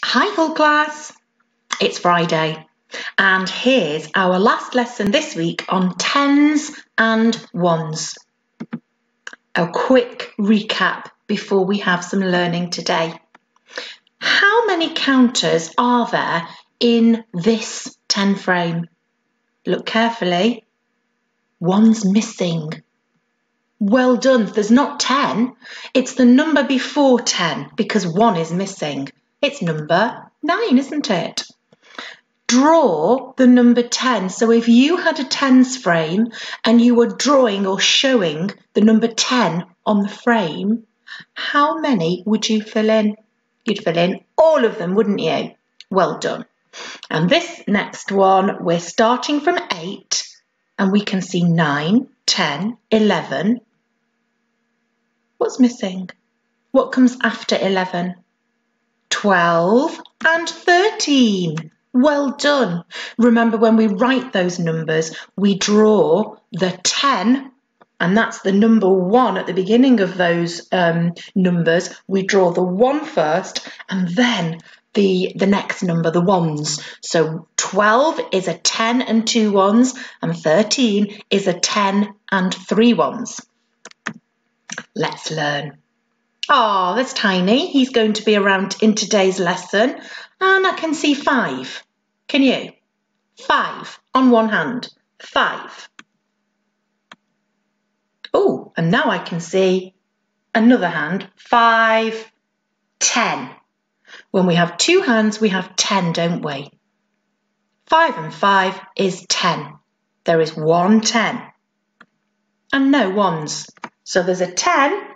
Hi whole class, it's Friday and here's our last lesson this week on tens and ones. A quick recap before we have some learning today. How many counters are there in this 10 frame? Look carefully. One's missing. Well done, there's not 10, it's the number before 10 because 1 is missing. It's number 9, isn't it? Draw the number 10. So if you had a tens frame and you were drawing or showing the number 10 on the frame, how many would you fill in? You'd fill in all of them, wouldn't you? Well done. And this next one, we're starting from 8 and we can see 9, 10, 11. What's missing? What comes after 11? 12 and 13. Well done. Remember when we write those numbers, we draw the 10, and that's the number 1 at the beginning of those numbers. We draw the 1 first and then the next number, the ones. So 12 is a 10 and 2 ones, and 13 is a 10 and 3 ones. Let's learn. Oh, there's Tiny. He's going to be around in today's lesson. And I can see 5. Can you? 5 on one hand. 5. Oh, and now I can see another hand. 5, 10. When we have 2 hands, we have 10, don't we? 5 and 5 is 10. There is 1 10. And no ones. So there's a 10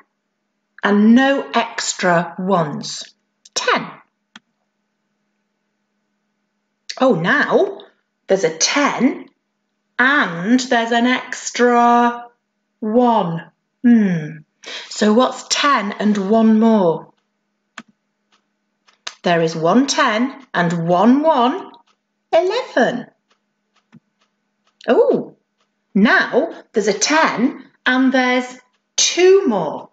and no extra ones. 10. Oh, now there's a 10 and there's an extra 1. So what's 10 and 1 more? There is 1 10 and 1 1, 11. Oh, now there's a 10 and there's 2 more.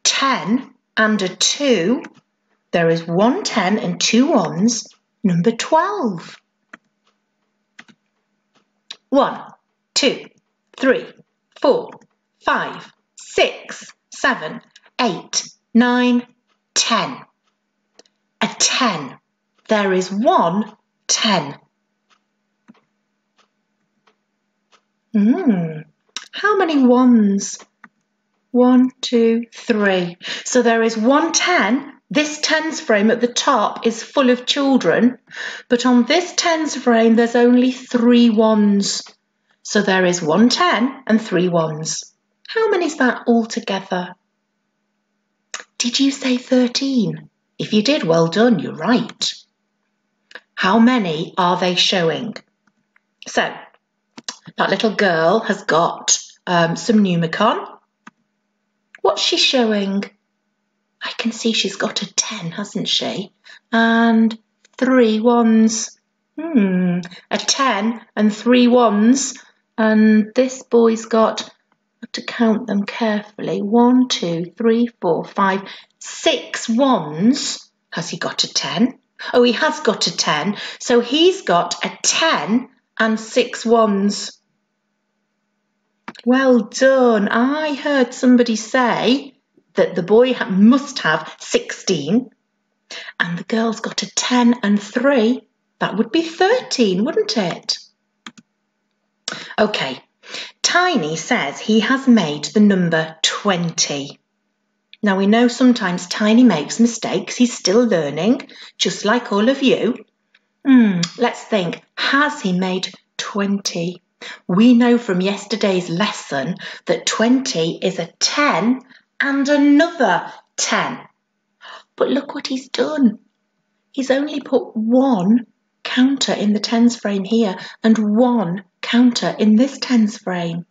10 and a 2. There is 1 10 and 2 ones, number 12. 1, 2, 3, 4, 5, 6, 7, 8, 9, 10. A 10. There is 1 10. How many ones? 1, 2, 3. So there is 1 10. This tens frame at the top is full of children, but on this tens frame there's only 3 ones. So there is 1 10 and 3 ones. How many is that altogether? Did you say 13? If you did, well done, you're right. How many are they showing? So that little girl has got some Numicon. What's she showing? I can see she's got a 10, hasn't she? And 3 ones. A 10 and 3 ones. And this boy's got, I have to count them carefully, 1, 2, 3, 4, 5, 6 ones. Has he got a 10? Oh, he has got a 10. So he's got a 10 and 6 ones. Well done. I heard somebody say that the boy must have 16 and the girl's got a 10 and 3. That would be 13, wouldn't it? Okay, Tiny says he has made the number 20. Now we know sometimes Tiny makes mistakes. He's still learning, just like all of you. Let's think, has he made 20? We know from yesterday's lesson that 20 is a 10 and another 10. But look what he's done. He's only put 1 counter in the tens frame here and 1 counter in this tens frame.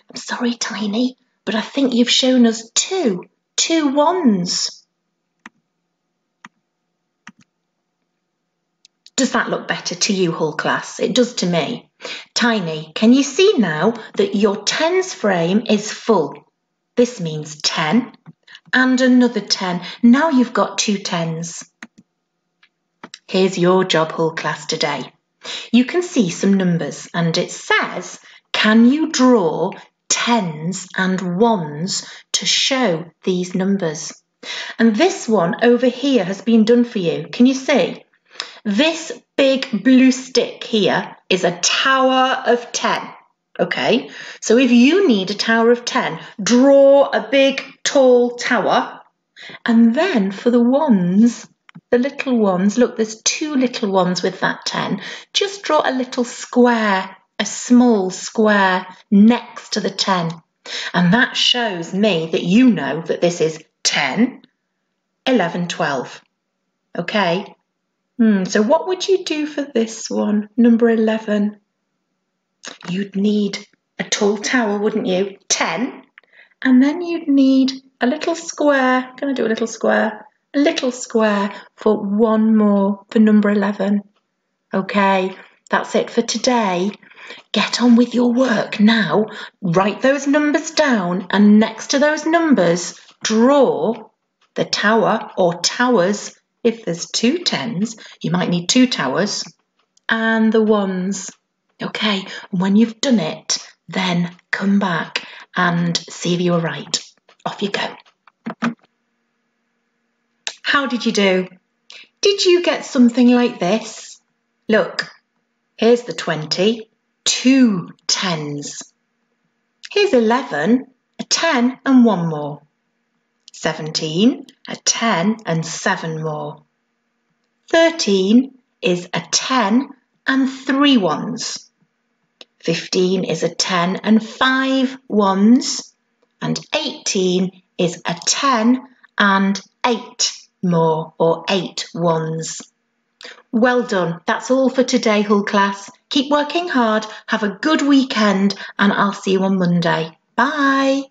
I'm sorry, Tiny, but I think you've shown us 2 ones. Does that look better to you, whole class? It does to me. Tiny, can you see now that your tens frame is full? This means 10 and another 10. Now you've got 2 10s. Here's your job, Hull class, today. You can see some numbers and it says, can you draw tens and ones to show these numbers? And this one over here has been done for you. Can you see? This big blue stick here is a tower of 10. Okay, so if you need a tower of 10, draw a big tall tower. And then for the ones, the little ones, look, there's two little ones with that 10. Just draw a little square, a small square next to the 10. And that shows me that you know that this is 10, 11, 12. Okay, so what would you do for this one, number 11? You'd need a tall tower, wouldn't you? 10. And then you'd need a little square. Can I do a little square? A little square for one more for number 11. Okay, that's it for today. Get on with your work now. Write those numbers down and next to those numbers, draw the tower or towers. If there's two 10s, you might need two towers and the ones. Okay, when you've done it, then come back and see if you were right. Off you go. How did you do? Did you get something like this? Look, here's the 20, two 10s. Here's 11, a 10 and one more. 17, a 10 and 7 more. 13 is a 10 and 3 ones. 15 is a 10 and 5 ones. And 18 is a 10 and 8 more, or 8 ones. Well done. That's all for today, Hull class. Keep working hard, have a good weekend, and I'll see you on Monday. Bye.